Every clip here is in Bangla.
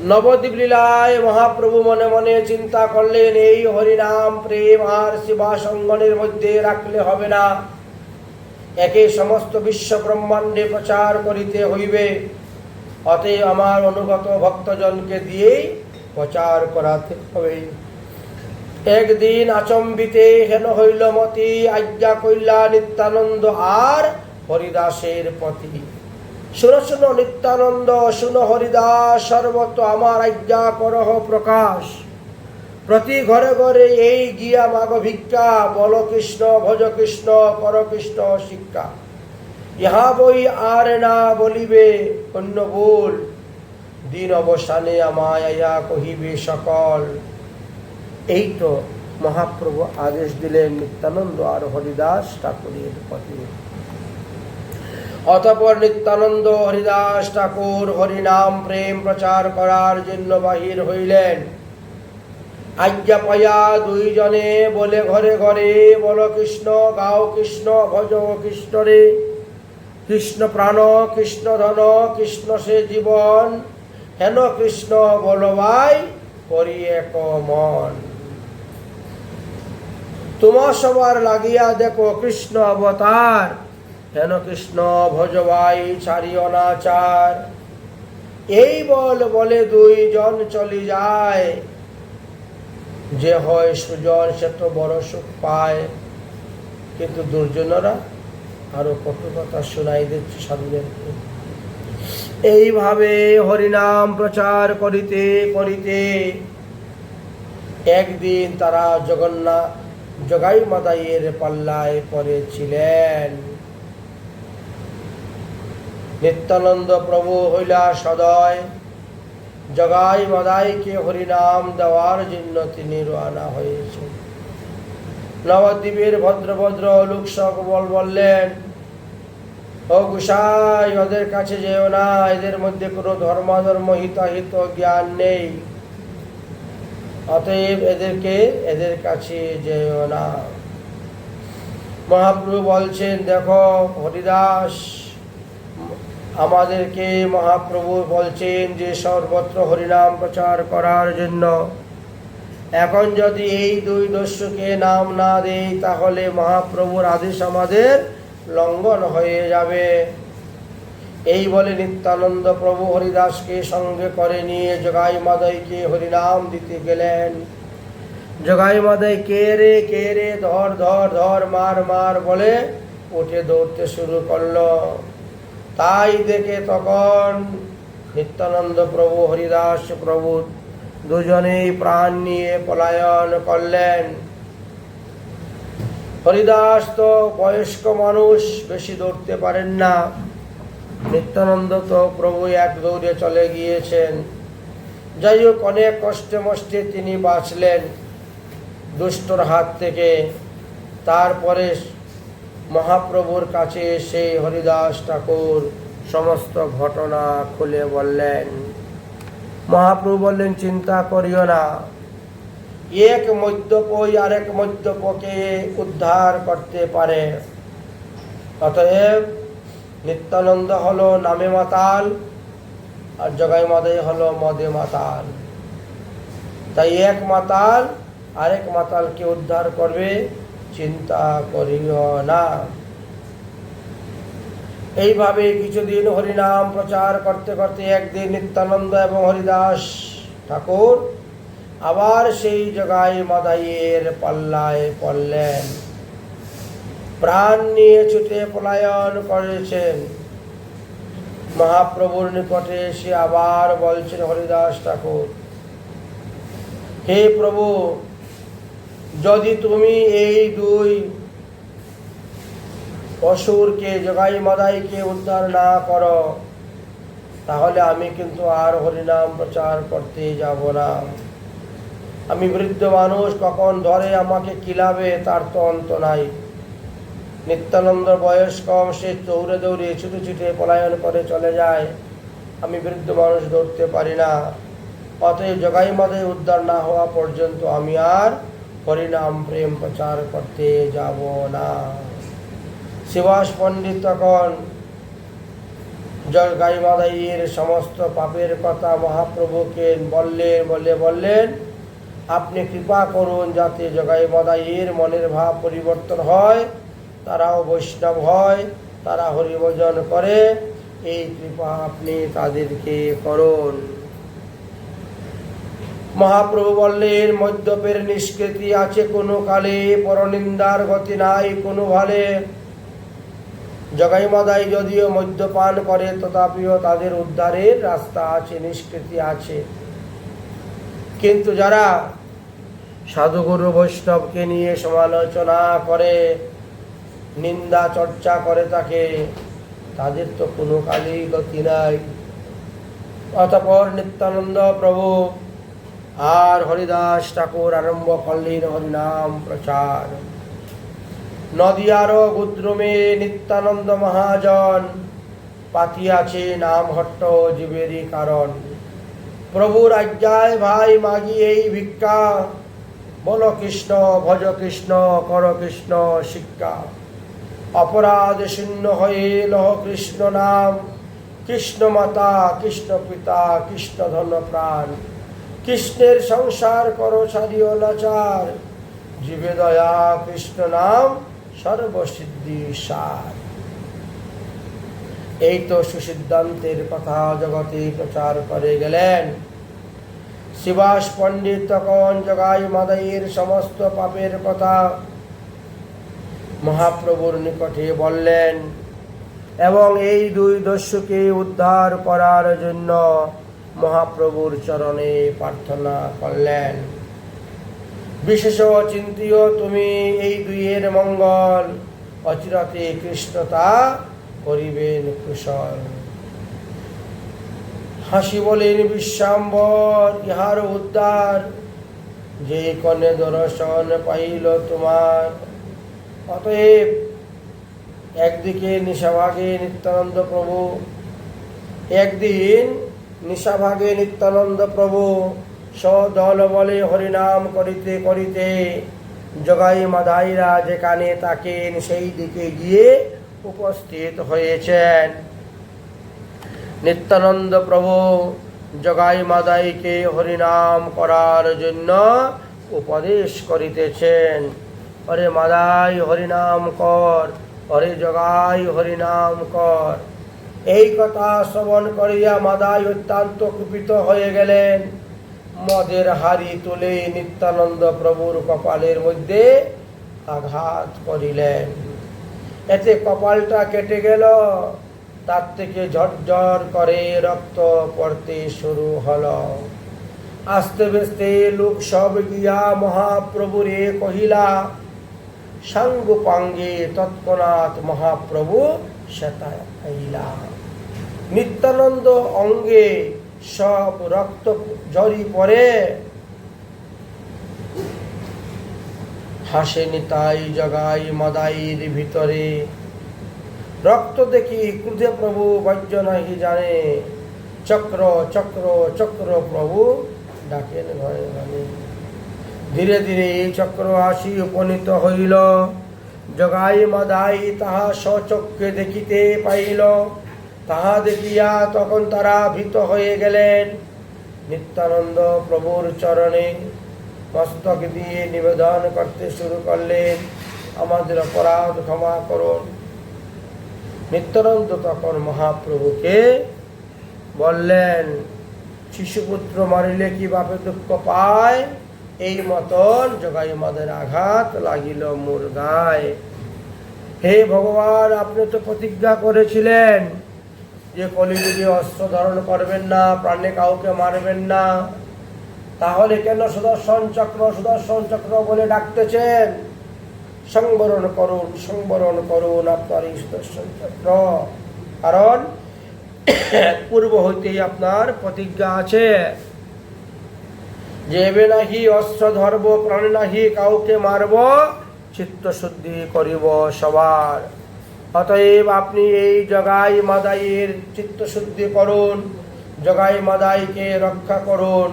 নবদ্বীপ লীলায় মহাপ্রভু মনে মনে চিন্তা করলেন, এই হরিনাম প্রেম আর সেবাসঙ্গনের মধ্যে রাখলে হবে না, একে সমস্ত বিশ্ব ব্রহ্মাণ্ডে প্রচার করিতে হইবে। অতএব আমার অনুগত ভক্তজনকে দিয়েই প্রচার করাতে হবে। একদিন আচম্বিতে হেন হইল মতি, আজ্ঞা কইলা নিত্যানন্দ আর হরিদাসের পতি। শুনো শুনো নিত্যানন্দ, শুনো হরিদাস, সর্বত্র আমার আজ্ঞা করহ প্রকাশ। প্রতি ঘরে ঘরে এই গিয়া মাগ ভিক্ষা, বল কৃষ্ণ ভজ কৃষ্ণ কর কৃষ্ণ শিক্ষা। ইহা বই আর না বলিবে অন্য বল, দিন অবসানে আমায় আয়া কহিবে সকল। এই তো মহাপ্রভু আদেশ দিলেন নিত্যানন্দ আর হরিদাস ঠাকুরের পতি। অতঃপর নিত্যানন্দ হরিদাস ঠাকুর হরিনাম প্রেম প্রচার করার জন্য বাহির হইলেন। আজ্ঞা পাইয়া দুইজনে বলে ঘরে ঘরে, বল কৃষ্ণ গাও কৃষ্ণ ভজ কৃষ্ণ রে। কৃষ্ণ প্রাণ কৃষ্ণ ধন কৃষ্ণ সে জীবন, হেন কৃষ্ণ বলবাই করি এক মন। তোমার সবার লাগিয়া দেখো কৃষ্ণ অবতার, হেন কৃষ্ণ ভজবাই ছাড়ি অনাচার। এই বলে দুইজন চলি যায়, যে হয় সুজন সে তো বড় সুখ পায়। কিন্তু দুর্জনরা আরো কত কথা শোনাই দিচ্ছে সাধুদেরকে। এইভাবে হরিনাম প্রচার করিতে করিতে একদিন তারা জগাই মাদাইয়ের পাল্লায় পড়েছিলেন। নিত্যানন্দ প্রভু হইলা সদয়, জগাই মাদাইকে হরিনাম দেওয়ার জন্য তিনি রওনা হয়েছেন। নবদ্বীপের ভদ্র ভদ্র লোক সকল বললেন, ও গোসাই, ওদের কাছে যেও না, এদের মধ্যে কোনো ধর্মাধর্ম হিতাহিত জ্ঞান নেই, অতএব এদের কাছে যেও না। মহাপ্রভু বলছেন, দেখো হরিদাস, আমাদেরকে মহাপ্রভু বলছেন যে সর্বত্র হরিনাম প্রচার করার জন্য। এখন যদি এই দুই দস্যুকে নাম না দেই, তাহলে মহাপ্রভুর আদেশ আমাদের লঙ্ঘন হয়ে যাবে। এই বলে নিত্যানন্দ প্রভু হরিদাসকে সঙ্গে করে নিয়ে জগাই মাদাইকে হরিনাম দিতে গেলেন। জগাই মাদাই কে রে ধর ধর ধর, মার মার বলে উঠে দৌড়তে শুরু করলো। তাই দেখে তখন নিত্যানন্দ প্রভু হরিদাস প্রভু দুজনেই প্রাণ নিয়ে পলায়ন করলেন। হরিদাস তো বয়স্ক মানুষ, বেশি দৌড়তে পারেন না। নিত্যানন্দ তো প্রভু এক দৌড়ে চলে গিয়েছেন। যাই হোক, অনেক কষ্টে মষ্টে তিনি বাঁচলেন দুষ্টর হাত থেকে। তারপরে মহাপ্রভুর কাছে এসে হরিদাস ঠাকুর সমস্ত ঘটনা খুলে বললেন। মহাপ্রভু বললেন, চিন্তা করিও না, এক মদ্যপই আরেক মদ্যপকে উদ্ধার করতে পারে। অতএব নিত্যানন্দ হলো নামে মাতাল, আর জগাই মাদাই হলো মদে মাতাল। তাই এক মাতাল আরেক মাতালকে উদ্ধার করবে, চিন্তা করিও না। এইভাবে কিছুদিন হরিনাম প্রচার করতে করতে একদিন নিত্যানন্দ এবং হরিদাস ঠাকুর আবার সেই জগাই মাদাইয়ের পাল্লায় পড়লেন। প্রাণ নিয়ে ছুটে পলায়ন করেছেন। মহাপ্রভুর নিকটে এসে আবার বলছেন হরিদাস ঠাকুর, হে প্রভু, যদি তুমি এই দুই অসুরকে জগাই মাদাইকে উদ্ধার না করো, তাহলে আমি কিন্তু আর হরিনাম প্রচার করতে যাব না। আমি বৃদ্ধ মানুষ, কখন ধরে আমাকে কিলাবে তার তো অন্ত নাই। নিত্যানন্দ বয়স কম, সে দৌড়ে দৌড়ে ছুটে ছুটে পলায়ন করে চলে যায়। আমি বৃদ্ধ মানুষ, দৌড়তে পারি না। অতএব জগাই মাদাই উদ্ধার না হওয়া পর্যন্ত আমি আর হরিনাম প্রেম প্রচার করতে যাব না। শিবাস পণ্ডিত তখন জগাই মাদাইয়ের সমস্ত পাপের কথা মহাপ্রভুকে বললেন আপনি কৃপা করুন যাতে জগাই মাদাইয়ের মনের ভাব পরিবর্তন হয়, তারাও বৈষ্ণব হয়, তারা হরিভজন করে, এই কৃপা আপনি তাদেরকে করুন। মহাপ্রভু বললেন মদ্যপের নিষ্কৃতি আছে কোনো কালে, পরনিন্দার গতি নাই কোনো ভালে। জগাই মাদাই যদিও মদ্যপান করে তথাপিও তাদের উদ্ধারের রাস্তা আছে, নিষ্কৃতি আছে। কিন্তু যারা সাধুগুরু বৈষ্ণবকে নিয়ে সমালোচনা করে, নিন্দা চর্চা করে থাকে, তাদের তো কোনো কালেই গতি নাই। অতঃপর নিত্যানন্দ প্রভু আর হরিদাস ঠাকুর আরম্ভ করলেন হরিনাম প্রচার। নদিয়ার গুদ্রুমে নিত্যানন্দ মহাজন পাতিয়াছে নাম হট্ট জীবেরই কারণ। প্রভুর আজ্ঞায় ভাই মাগি এই ভিক্ষা, বল কৃষ্ণ ভজ কৃষ্ণ কর কৃষ্ণ শিক্ষা। অপরাধ শূন্য হয়ে লহ কৃষ্ণ নাম, কৃষ্ণ মাতা কৃষ্ণ পিতা কৃষ্ণ ধন প্রাণ। কৃষ্ণের সংসার করো ছাড়িও নাচার, জীবে দয়া কৃষ্ণ নাম সর্বসিদ্ধি সার। এই তো সুসিদ্ধান্তের কথা জগতে প্রচার করে গেলেন। শিবাস পণ্ডিত তখন জগাই মাদাইয়ের সমস্ত পাপের কথা মহাপ্রভুর নিকটে বললেন এবং এই দুই দস্যুকে উদ্ধার করার জন্য মহাপ্রভুর চরণে প্রার্থনা করলেন। বিশেষ চিন্তিও তুমি এই দুইয়ের মঙ্গল, অচিরাতে কৃষ্ণতা করিবেন কুশল। হাসি বলেন বিশ্বাম্বর ইহার উদ্ধার, যে কনে দর্শন পাইল তোমার। অতএব একদিকে নিশাভাগে নিত্যানন্দ প্রভু, একদিন নিশাভাগে নিত্যানন্দ প্রভু সদল বলে হরিনাম করিতে করিতে জগাই মাদাইরা যেখানে থাকেন সেই দিকে গিয়ে উপস্থিত হয়েছেন। নিত্যানন্দ প্রভু জগাই মাদাইকে হরিনাম করার জন্য উপদেশ করিতেছেন। অরে মাদাই হরিনাম কর, অরে জগাই হরিনাম কর। এই কথা শ্রবণ করিয়া মাদাই অত্যন্ত কুপিত হয়ে গেলেন। মদের হাড়ি তুলে নিত্যানন্দ প্রভুর কপালের মধ্যে আঘাত করিলেন। এতে কপালটা কেটে গেল, তার থেকে ঝরঝর করে রক্ত পড়তে শুরু হলো। আস্তে বেস্তে লোক সব গিয়া মহাপ্রভুরে কহিলা, সাঙ্গ পাঙ্গে তৎক্ষণাৎ মহাপ্রভু সেতায় আইলা। নিত্যানন্দ অঙ্গে সব রক্ত ঝরি পড়ে। হাসে নিতাই জগাই মাদাইর ভিতরে, রক্ত দেখি ক্রুধে প্রভু বাহ্য নাহি জানে। চক্র চক্র চক্র প্রভু ডাকেন ঘরে ঘরে। ধীরে ধীরে এই চক্র আসি উপনীত হইল। জগাই মাদাই তাহা স্বচক্ষে দেখিতে পাইল। তাহা দেখিয়া তখন তারা ভীত হয়ে গেলেন। নিত্যানন্দ প্রভুর চরণে মস্তক দিয়ে নিবেদন করতে শুরু করলেন, আমাদের অপরাধ ক্ষমা করুন। নিত্যানন্দ তখন মহাপ্রভুকে বললেন, শিশুপুত্র মারিলে কি বাপে দুঃখ পায়, এই মতন জগাই মাদের আঘাত লাগিল মোর গায়ে। হে ভগবান, আপনি তো প্রতিজ্ঞা করেছিলেন যে কলিযুগে অস্ত্র ধারণ করবেন না, প্রাণে কাউকে মারবেন না, তাহলে কেন সুদর্শন চক্র বলে ডাকতেছেন? সংবরণ করুন আপনার এই সুদর্শন চক্র, কারণ পূর্ব হইতেই আপনার প্রতিজ্ঞা আছে যে এবে নাহি অস্ত্র ধরব, প্রাণে নাহি কাউকে মারব, চিত্তশুদ্ধি করিব সবার। অতএব আপনি এই জগাই মাদাইয়ের চিত্তশুদ্ধি করুন, জগাই মাদাইকে রক্ষা করুন।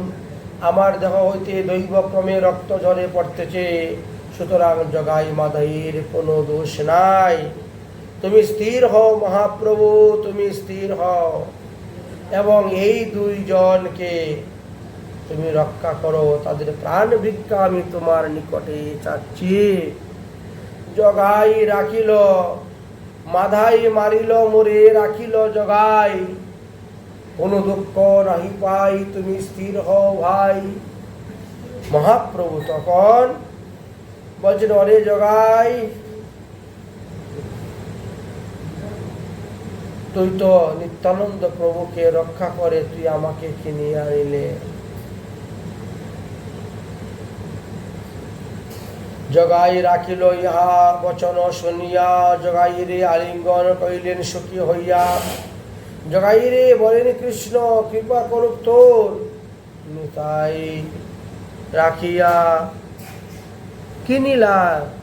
আমার দেহ হইতে দৈবক্রমে রক্ত ঝরে পড়তেছে, সুতরাং জগাই মাদাইয়ের কোনো দোষ নাই। তুমি স্থির হও মহাপ্রভু, তুমি স্থির হও এবং এই দুইজনকে তুমি রক্ষা করো, তাদের প্রাণ ভিক্ষা আমি তোমার নিকটে চাচ্ছি। জগাই রাখিল মাধাই মারিল মোরে রাখিল জগাই, কোন দুঃখ নাহি পাই তুমি স্থির হও ভাই। মহাপ্রভু তখন বলছেন, অরে জগাই, তুই তো নিত্যানন্দ প্রভুকে রক্ষা করে তুই আমাকে কিনে আনিলে। জগাই রাখিল ইহা বচন শুনিয়া, জগাইরে আলিঙ্গন কইলেন সুখী হইয়া। জগাইরে বলেন, কৃষ্ণ কৃপা করুক তোর, নিতাই রাখিয়া কিনিলা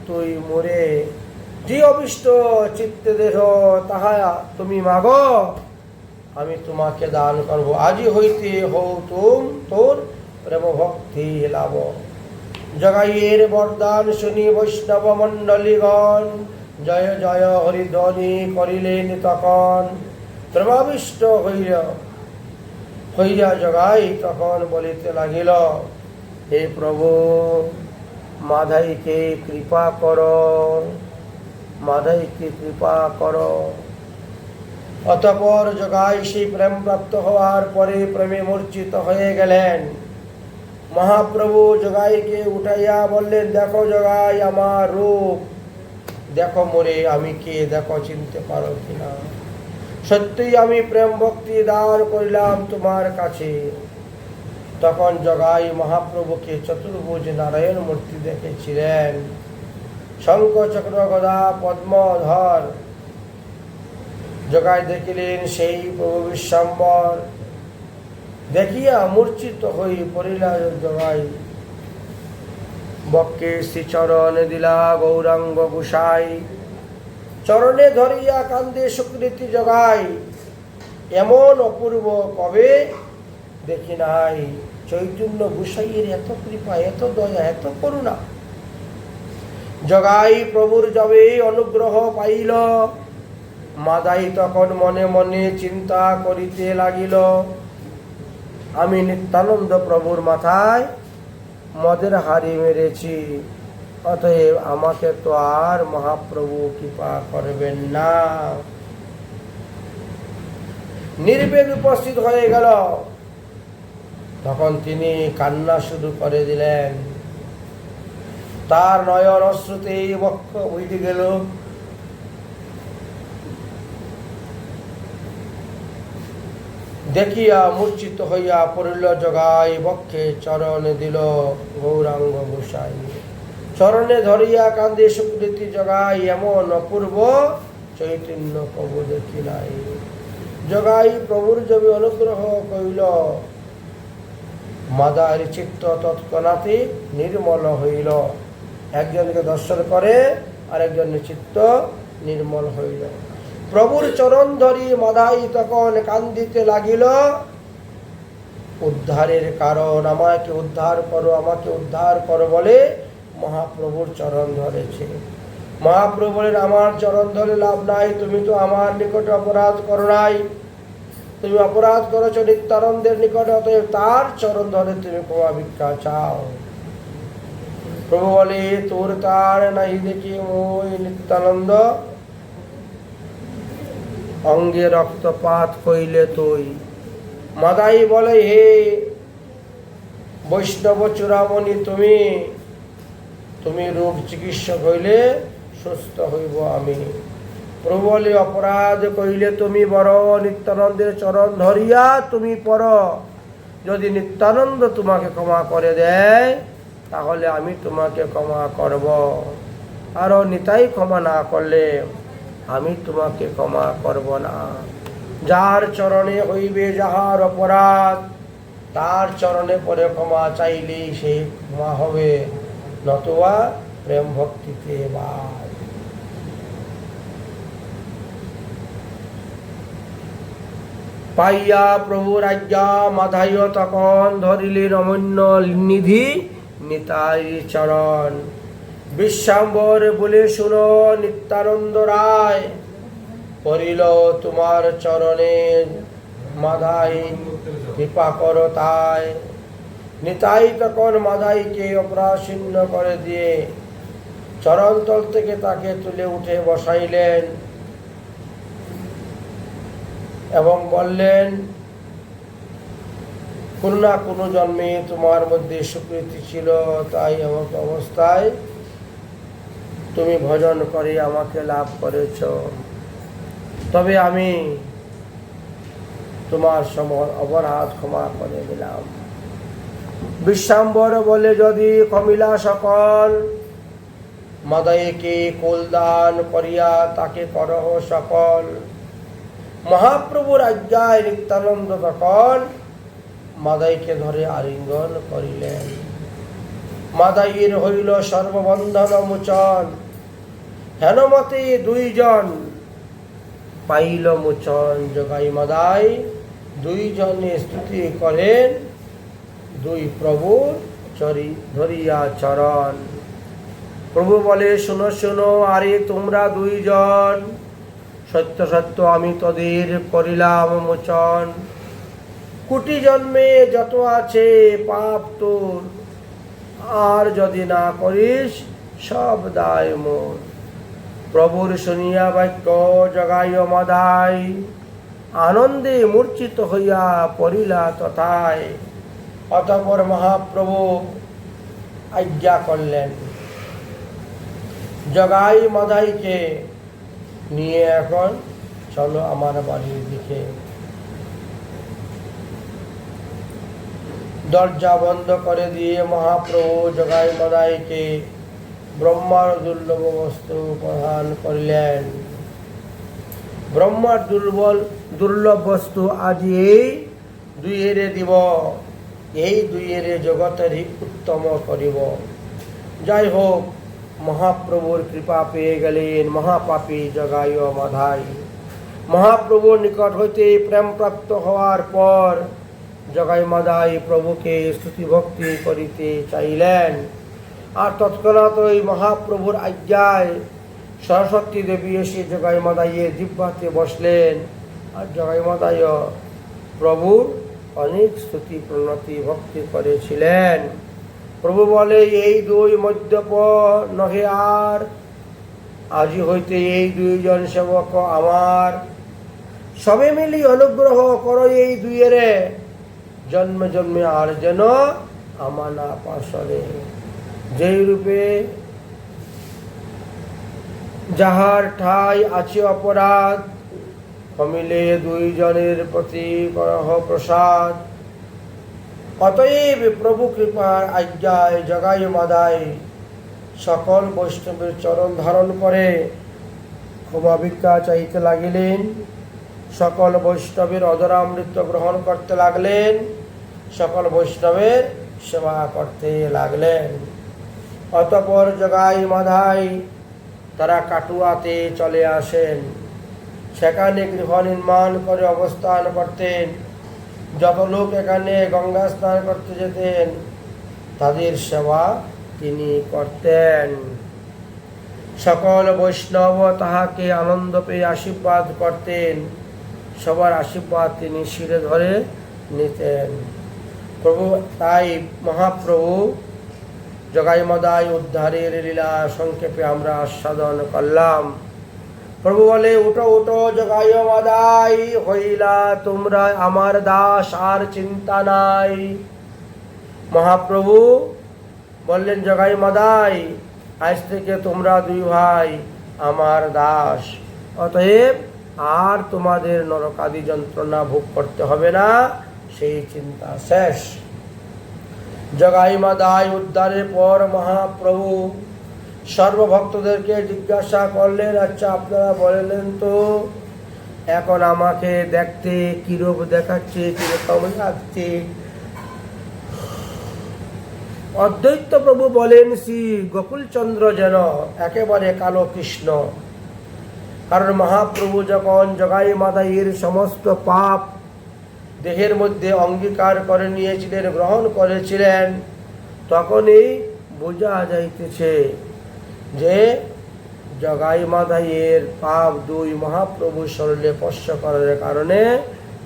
তুই মোরে। যে অভিষ্ট চিত্তে দেহ তাহা তুমি মাগো, আমি তোমাকে দান করব। আজি হইতে হও তুম তোর প্রেম ভক্তি লাভ। জগাইয়ের বরদান শুনি বৈষ্ণব মণ্ডলীগণ জয় জয় হরিধ্বনি করিলেন তখন। প্রেমাবিষ্ট হইয়া জগাই তখন বলিতে লাগিল, হে প্রভু মাধাইকে কৃপা কর, মাধাইকে কৃপা কর। অতঃপর জগাই সেই প্রেম প্রাপ্ত হওয়ার পরে প্রেমে মূর্ছিত হয়ে গেলেন। মহাপ্রভু জগাইকে উঠাইয়া বললেন, দেখো জগাই আমার রূপ, দেখো মোরে আমি কে, দেখো চিনতে পারো কিনা। সত্যিই আমি প্রেম ভক্তি দান করিলাম তোমার কাছে। তখন জগাই মহাপ্রভুকে চতুর্ভুজ নারায়ণ মূর্তি দেখেছিলেন, শঙ্খ চক্র গদা পদ্মধর। জগাই দেখিলেন সেই প্রভু বিশ্বম্বর, দেখিয়া মূর্ছিত হই পড়িলা জগাই। বক্ষে শ্রীচরণ দিলা গৌরাঙ্গ গোসাই, চরণে ধরিয়া কান্দে সুকৃতি জগাই। এমন অপূর্ব কবে দেখি নাই, চৈতন্য গোসাইয়ের এত কৃপা, এত দয়া, এত করুণা। জগাই প্রভুর যবে অনুগ্রহ পাইল, মাদাই তখন মনে মনে চিন্তা করিতে লাগিল, আমি নিত্যানন্দ প্রভুর মাথায় মদের হাড়ি মেরেছি, অতএব আমাকে তো আর মহাপ্রভু কৃপা করবেন না। নির্বেগ উপস্থিত হয়ে গেল। তখন তিনি কান্না শুরু করে দিলেন। তার নয়ন অশ্রুতেই বক্ষ বইতে গেল। দেখিয়া মূর্ছিত হইয়া পড়িল জগাই, বক্ষে চরণ দিল গৌরাঙ্গ গোসাই। চরণে ধরিয়া কান্দে সুকৃতি জগাই, এমন অপূর্ব চৈতন্য প্রভু দেখি নাই। জগাই প্রভুর যবে অনুগ্রহ কইল, মাদার চিত্ত তৎক্ষণাৎই নির্মল হইল। একজনকে দর্শন করে আর একজনের চিত্ত নির্মল হইল। প্রভুর চরণ ধরি মাদাই তখন কান্দিতে লাগিল, উদ্ধারের কারণ, আমাকে উদ্ধার করো, আমাকে উদ্ধার করো বলে মহাপ্রভুর চরণ ধরেছে। মহাপ্রভু বলেন, আমার চরণ ধরে লাভ নাই, তুমি তো আমার নিকটে অপরাধ করো নাই, তুমি অপরাধ করেছো নিত্যানন্দের নিকটে, অতএব তার চরণ ধরে তুমি ক্ষমা ভিক্ষা চাও। প্রভু বলে, তোর তার নাই দেখি ওই নিত্যানন্দ, অঙ্গে রক্তপাত কইলে তুই। মাদাই বলে, হে বৈষ্ণব চূড়ামণি, তুমি রোগ চিকিৎসক হইলে সুস্থ হইব আমি। প্রভু বলে, অপরাধ কইলে তুমি বড়, নিত্যানন্দের চরণ ধরিয়া তুমি পর। যদি নিত্যানন্দ তোমাকে ক্ষমা করে দেয় তাহলে আমি তোমাকে ক্ষমা করব, আরো নিতাই ক্ষমা না করলে আমি তোমাকে ক্ষমা করব না। যার চরণে হইবে যাহার অপরাধ, তার চরণে পরে ক্ষমা চাইলেই সে ক্ষমা হবে, নতুবা প্রেম ভক্তিতে বাদ। পাইয়া প্রভুর আজ্ঞা মাধাইও তখন ধরিলেন অমন্য নিধি নিতাই চরণ। বিশ্বাম্বর বলে শুনো নিত্যানন্দ রায়, পড়িল তোমার চরণে মাদাই কৃপা করো তাই। নিতাই তখন মাদাইকে অপ্রাসীন্য করে দিয়ে চরণতল থেকে তাকে তুলে উঠে বসাইলেন এবং বললেন, কোনো না কোনো জন্মে তোমার মধ্যে সুকৃতি ছিল, তাই এমন অবস্থায় তুমি ভজন করে আমাকে লাভ করেছ। তবে আমি তোমার অপরাধ ক্ষমা করে দিলাম। বিশ্বাম্বর বলে, যদি কমিলা সকল মাদাইকে কোলদান করিয়া তাকে করহ সকল। মহাপ্রভুর আজ্ঞায় নিত্যানন্দ তখন মাদাইকে ধরে আলিঙ্গন করিলেন। মাদাইয়ের হইল সর্ববন্ধন মোচন, হেনমতে দুইজন পাইল মোচন। জগাই মাদাই দুইজনে স্তুতি করেন দুই প্রভুর ধরিয়া চরণ। প্রভু বলে, শোনো শোনো, আরে তোমরা দুইজন, সত্য সত্য আমি তোদের করিলাম মোচন। কোটি জন্মে যত আছে পাপ তোর, আর যদি না করিস সব দায় মোর। প্রভুর শুনিয়া বাক্য জগাই মাদাই আনন্দে মূর্ছিত হইয়া পড়িলা তথায়। অতঃপর মহাপ্রভু আজ্ঞা করলেন, জগাই মাদাইকে নিয়ে এখন চলো আমার বাড়ির দিকে। দরজা বন্ধ করে দিয়ে মহাপ্রভু জগাই মাদাইকে ব্রহ্মার দুর্লভ বস্তু প্রদান করিলেন। ব্রহ্মার দুর্লভ বস্তু আজি এই দুইয়েরে দিব, এই দুইয়েরে জগতেরই উত্তম করিব। যাই হোক, মহাপ্রভুর কৃপা পেয়ে গেলেন মহাপাপী জগাই মাদাই। মহাপ্রভুর নিকট হইতে প্রেম প্রাপ্ত হওয়ার পর জগাই মাদাই প্রভুকে স্তুতি ভক্তি করিতে চাইলেন। আর তৎক্ষণাৎ ওই মহাপ্রভুর আজ্ঞায় সরস্বতী দেবী এসে জগাই মাদাইয়ের জিহ্বাতে বসলেন। আর জগাই মাদাই প্রভুর অনেক স্তুতি প্রণতি ভক্তি করেছিলেন। প্রভু বলে, এই দুই মদ্যপ নহে আর, আজি হইতে এই দুইজন সেবক আমার। সবে মিলি অনুগ্রহ করো এই দুইয়েরে, জন্মে জন্মে আর যেন আমানা পাশরে। যেই রূপে যাহার ঠাই আছে অপরাধ, কমিলে দুইজনের প্রতি করহ প্রসাদ। অতএব প্রভু কৃপার আজ্ঞায় জগাই মাদাই সকল বৈষ্ণবের চরণ ধারণ করে ক্ষমা ভিক্ষা চাইতে লাগিলেন। সকল বৈষ্ণবের অধরামৃত গ্রহণ করতে লাগলেন, সকল বৈষ্ণবের সেবা করতে লাগলেন। অতঃপর জগাই মাদাই তারা কাটুয়াতে চলে আসেন। সেখানে গৃহ নির্মাণ করে অবস্থান করতেন। যত লোক এখানে গঙ্গা স্নান করতে যেতেন তাদের সেবা তিনি করতেন। সকল বৈষ্ণব তাহাকে আনন্দ পেয়ে আশীর্বাদ করতেন। সবার আশীর্বাদ তিনি শিরে ধরে নিতেন। প্রভু তাই মহাপ্রভু জগাই মাদাই উদ্ধারের লীলা সংক্ষেপে আমরা আস্বাদন করলাম। প্রভু বলে, উঠো উঠো জগাই মাদাই, হইলা তোমরা আমার দাস, আর চিন্তা নাই। মহাপ্রভু বললেন, জগাই মাদাই, আজ থেকে তোমরা দুই ভাই আমার দাস। অতএব আর তোমাদের নরকাদি যন্ত্রণা ভোগ করতে হবে না, সেই চিন্তা শেষ। জগাই মাদাই উদ্ধারের পর মহাপ্রভু সর্বভক্তদেরকে জিজ্ঞাসা করলেন, আচ্ছা আপনারা বললেন তো এখন আমাকে দেখতে কিরূপ দেখাচ্ছে, কিরকম লাগছে? অদ্বৈত প্রভু বলেন, শ্রী গোকুলচন্দ্র যেন একেবারে কালো কৃষ্ণ। কারণ মহাপ্রভু যখন জগাই মাদাইয়ের সমস্ত পাপ দেহের মধ্যে অঙ্গীকার করে নিয়েছিলেন, গ্রহণ করেছিলেন, তখনই বোঝা যাইতেছে যে জগাই মাধাইয়ের পাপ দুই মহাপ্রভুর শরীরে স্পর্শ করার কারণে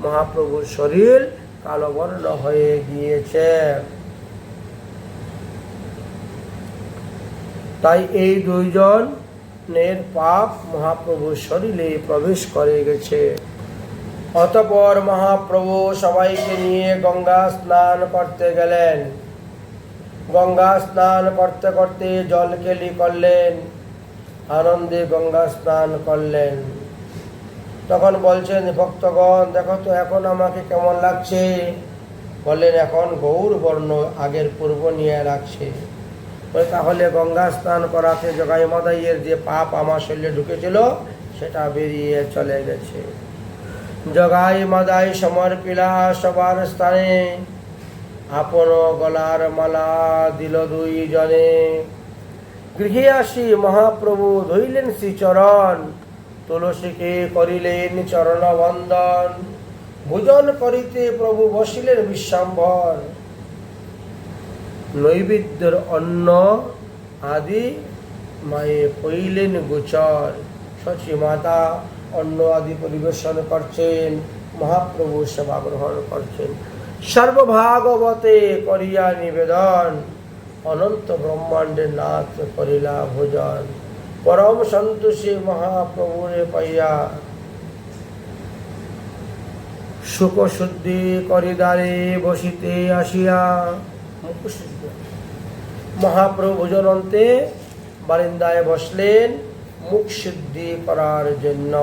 মহাপ্রভুর শরীর কালো বর্ণ হয়ে গিয়েছে। তাই এই দুইজনের পাপ মহাপ্রভুর শরীরে প্রবেশ করে গেছে। অতঃপর মহাপ্রভু সবাইকে নিয়ে গঙ্গা স্নান করতে গেলেন। গঙ্গা স্নান করতে করতে জলকেলি করলেন, আনন্দে গঙ্গা স্নান করলেন। তখন বলছেন, ভক্তগণ দেখো তো এখন আমাকে কেমন লাগছে? বললেন, এখন গৌর বর্ণ আগের পূর্ব নিয়ে লাগছে। তাহলে গঙ্গা স্নান করাতে জগাই মাদাইয়ের যে পাপ আমার শরীরে ঢুকেছিল সেটা বেরিয়ে চলে গেছে। জগাই মাদাই সমর্পিলা সবার স্থানে, আপন গলার মালা দিল দুই জনে। গৃহে আসি মহাপ্রভু ধইলেন শ্রীচরণ, তুলসীকে করিলেন চরণ বন্দন। ভোজন করিতে প্রভু বসিলেন বিশ্বাম্বর, নৈবেদ্যের অন্ন আদি মায়ে পইলেন গোচর। শচী মাতা অন্ন আদি পরিবেশন করছেন, মহাপ্রভু সেবা গ্রহণ করছেন। সর্বভাগবতে করিয়া নিবেদন, অনন্ত ব্রহ্মাণ্ডে নাথ করিলা ভোজন। পরম সন্তোষে মহাপ্রভুরে পাইয়া, সুখ শুদ্ধি করিদারে বসিতে আসিয়া। মহাপ্রভু ভোজনন্তে বারিন্দায় বসলেন মুখ শুদ্ধি করার জন্য।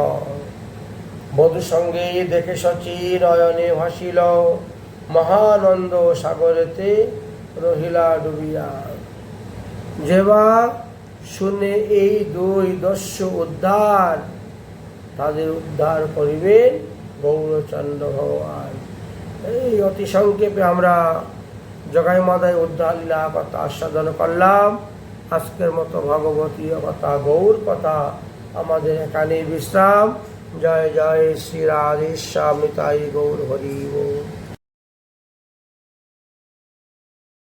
বধূ সঙ্গে দেখে শচী নয়নে ভাসিল, মহানন্দ সাগরেতে রহিলা ডুবিয়া। যেবা শুনে এই দুই দস্যু উদ্ধার, তাদের উদ্ধার করিবেন গৌরচন্দ্র ভগবান। এই অতি সংক্ষেপে আমরা জগাই মাদাই উদ্ধার লীলা কথা আস্বাদন করলাম। আজকের মতো ভগবতীয় কথা, গৌর কথা আমাদের এখানে বিশ্রাম। জয় জয় শ্রী রাধেশ্যাম নিতাই গৌর হরি বল।